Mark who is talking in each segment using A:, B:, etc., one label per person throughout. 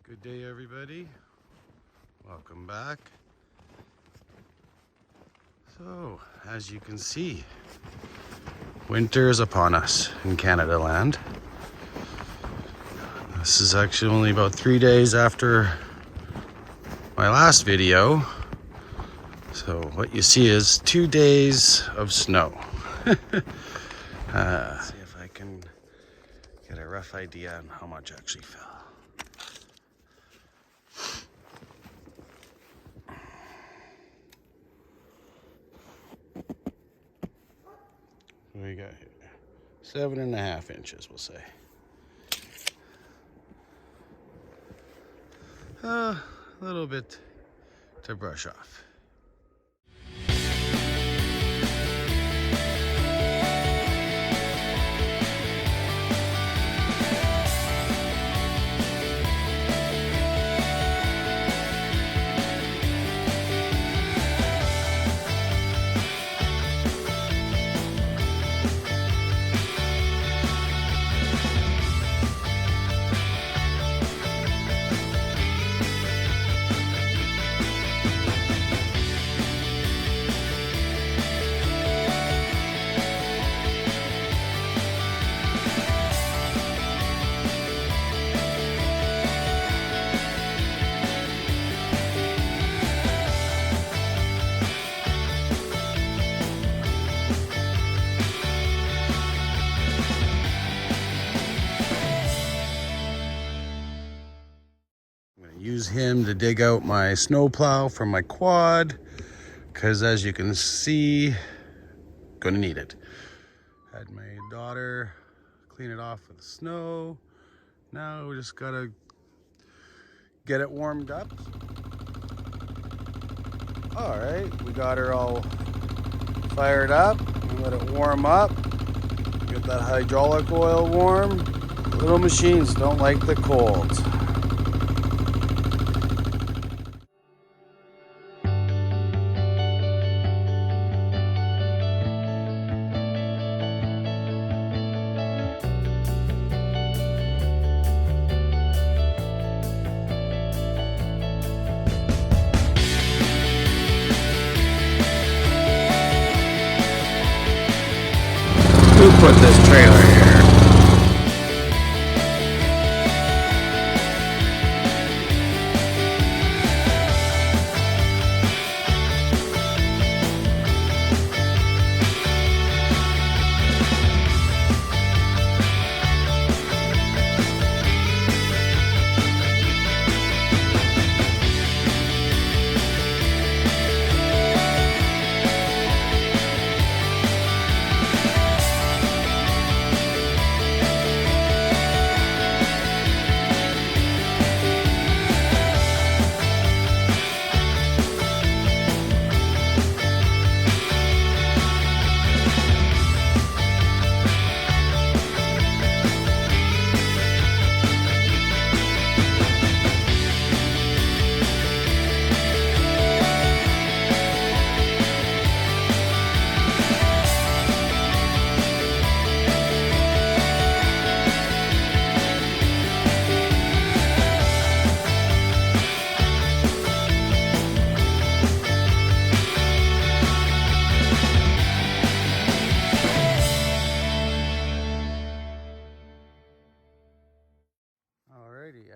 A: Good day, everybody. Welcome back. So, as you can see, winter is upon us in Canada land. This is actually only about 3 days after my last video. So what you see is 2 days of snow. Let's see if I can get a rough idea on how much actually fell. What do we got here? 7.5 inches, we'll say. A little bit to brush off. Use him to dig out my snow plow from my quad, because as you can see, gonna need it. Had my daughter clean it off with snow. Now we just gotta get it warmed up. All right, we got her all fired up. Let it warm up. Get that hydraulic oil warm. Little machines don't like the cold. Who put this trailer here?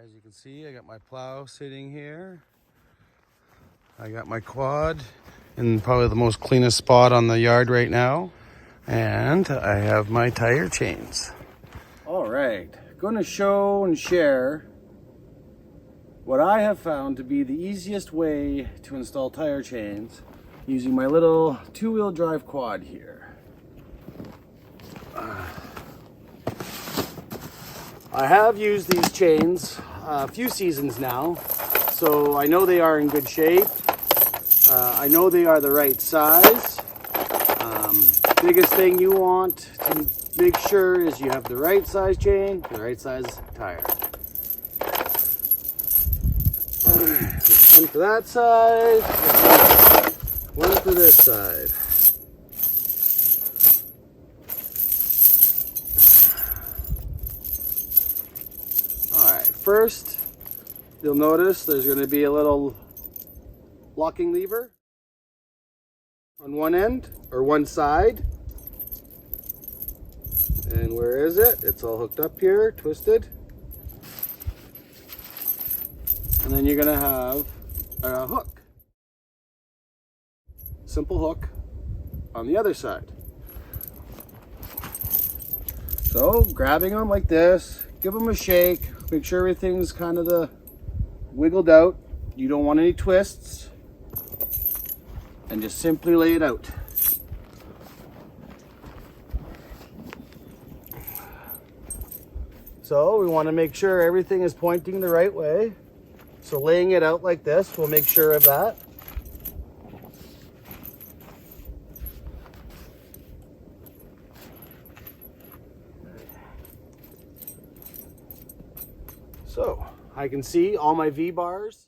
A: As you can see, I got my plow sitting here. I got my quad in probably the most cleanest spot on the yard right now. And I have my tire chains. All right, going to show and share what I have found to be the easiest way to install tire chains using my little two-wheel drive quad here. I have used these chains a few seasons now, so I know they are in good shape. I know they are the right size. Biggest thing you want to make sure is you have the right size chain, the right size tire. One for that side, one for this side. All right, first you'll notice there's going to be a little locking lever on one end or one side. And where is it? It's all hooked up here, twisted. And then you're going to have a hook. Simple hook on the other side. So grabbing them like this, give them a shake, make sure everything's kind of wiggled out. You don't want any twists. And just simply lay it out. So we want to make sure everything is pointing the right way. So laying it out like this, we'll make sure of that. So I can see all my V-bars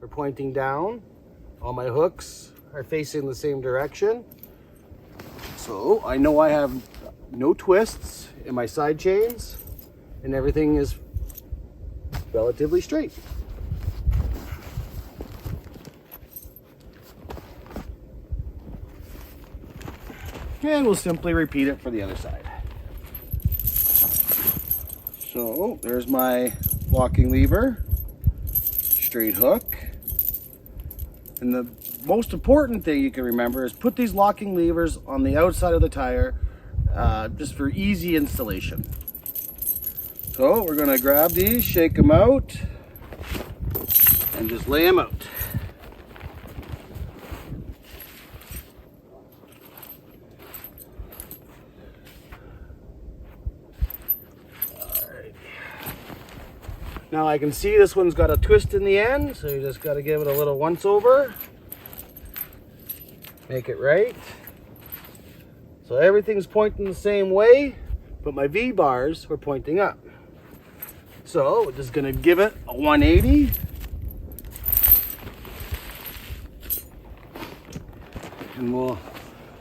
A: are pointing down. All my hooks are facing the same direction. So I know I have no twists in my side chains and everything is relatively straight. And we'll simply repeat it for the other side. So there's my locking lever, straight hook. And the most important thing you can remember is put these locking levers on the outside of the tire just for easy installation. So we're going to grab these, shake them out, and just lay them out. Now I can see this one's got a twist in the end, so you just got to give it a little once over. Make it right. So everything's pointing the same way, but my V-bars were pointing up. So we're just going to give it a 180. And we'll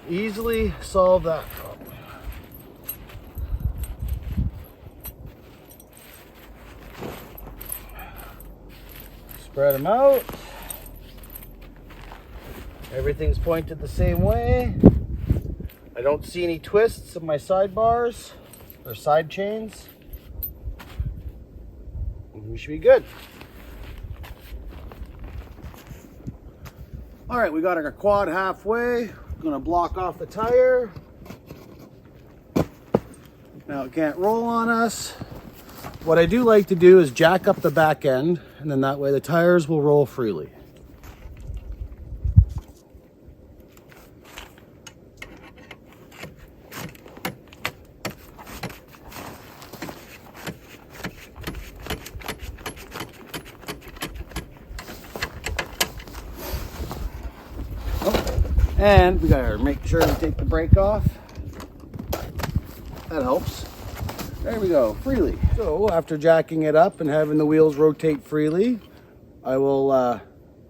A: easily solve that problem. Spread them out. Everything's pointed the same way. I don't see any twists in my sidebars or side chains. We should be good. All right, we got our quad halfway. I'm gonna block off the tire. Now it can't roll on us. What I do like to do is jack up the back end, and then that way the tires will roll freely. And we gotta make sure to take the brake off. That helps. There we go, freely. So after jacking it up and having the wheels rotate freely, I will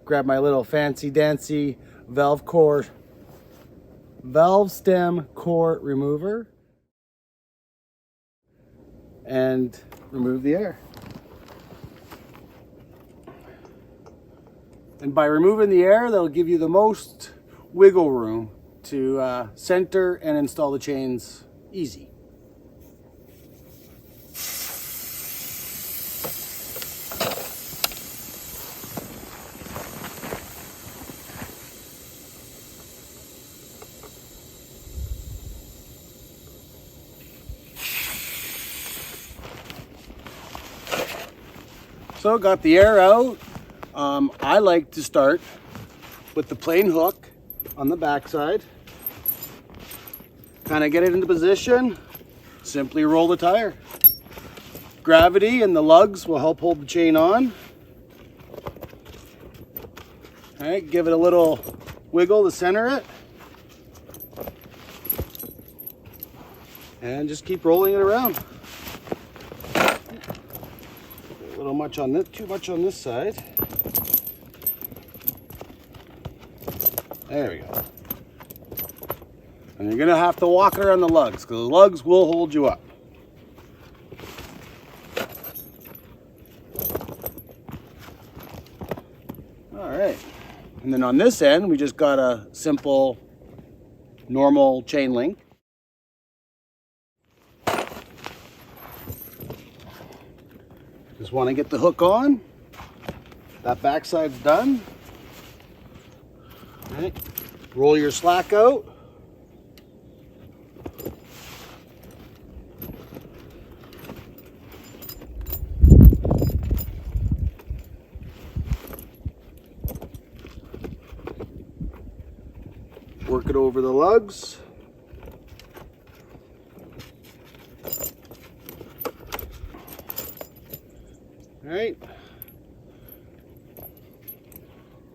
A: grab my little fancy dancy valve stem core remover and remove the air. And by removing the air, that'll give you the most wiggle room to center and install the chains easy. So got the air out. I like to start with the plain hook on the backside. Kind of get it into position. Simply roll the tire. Gravity and the lugs will help hold the chain on. All right, give it a little wiggle to center it. And just keep rolling it around. A little much on this, too much on this side. There we go. And you're gonna have to walk around the lugs because the lugs will hold you up. All right. And then on this end, we just got a simple, normal chain link. Just want to get the hook on. That backside's done. All right. Roll your slack out. Work it over the lugs. All right.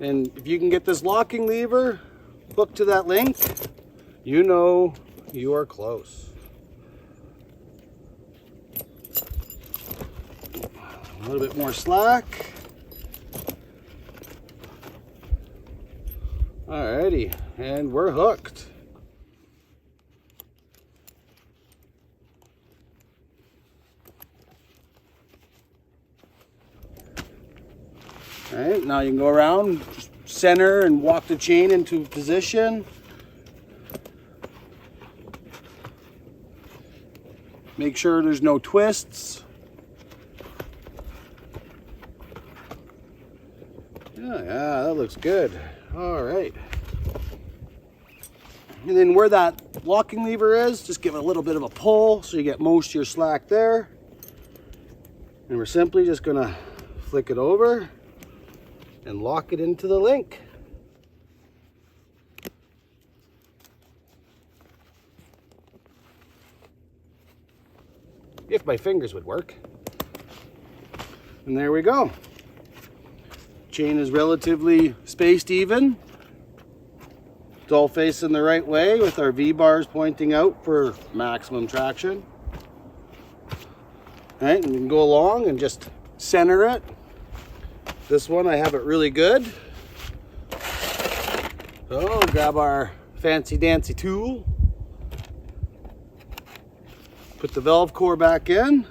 A: And if you can get this locking lever hooked to that link, you know you are close. A little bit more slack. Alrighty, and we're hooked. All right, now you can go around, just center and walk the chain into position. Make sure there's no twists. Yeah, that looks good. All right. And then where that locking lever is, just give it a little bit of a pull so you get most of your slack there. And we're simply just gonna flick it over and lock it into the link. If my fingers would work. And there we go. Chain is relatively spaced even. It's all facing the right way with our V-bars pointing out for maximum traction. All right, and you can go along and just center it. This one, I have it really good. So grab our fancy dancy tool. Put the valve core back in.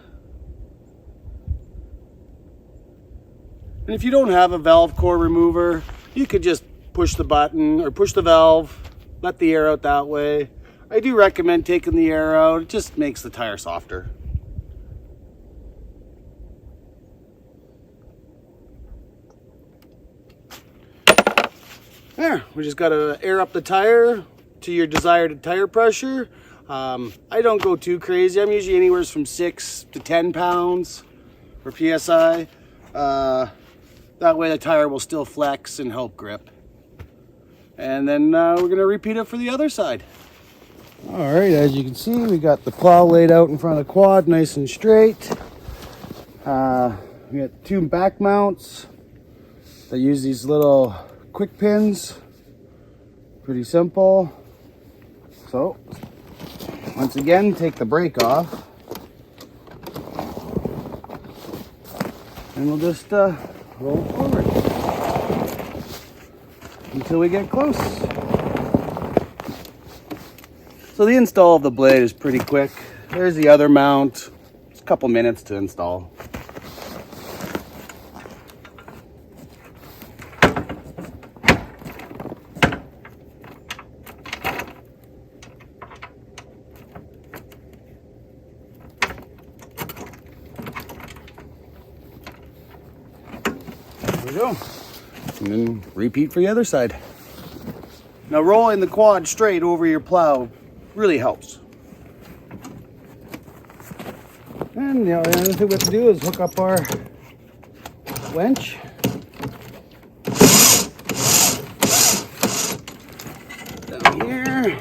A: And if you don't have a valve core remover, you could just push the button or push the valve, let the air out that way. I do recommend taking the air out. It just makes the tire softer. There, we just got to air up the tire to your desired tire pressure. I don't go too crazy. I'm usually anywhere from 6 to 10 pounds for PSI. That way the tire will still flex and help grip. And then we're gonna repeat it for the other side. All right, as you can see, we got the plow laid out in front of the quad, nice and straight. We got 2 back mounts that use these little quick pins. Pretty simple. So, once again, take the brake off. And we'll just roll forward until we get close. So the install of the blade is pretty quick. There's the other mount. It's a couple minutes to install. There we go. And then repeat for the other side. Now rolling the quad straight over your plow really helps. And the other thing we have to do is hook up our winch. Down here.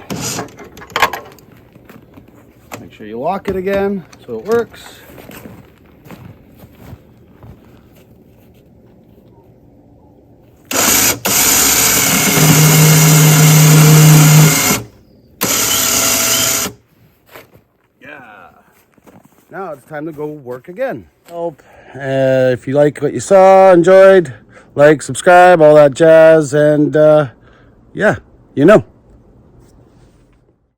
A: Make sure you lock it again so it works. Now it's time to go work again. If you like what you saw, enjoyed, like, subscribe, all that jazz, and yeah, you know.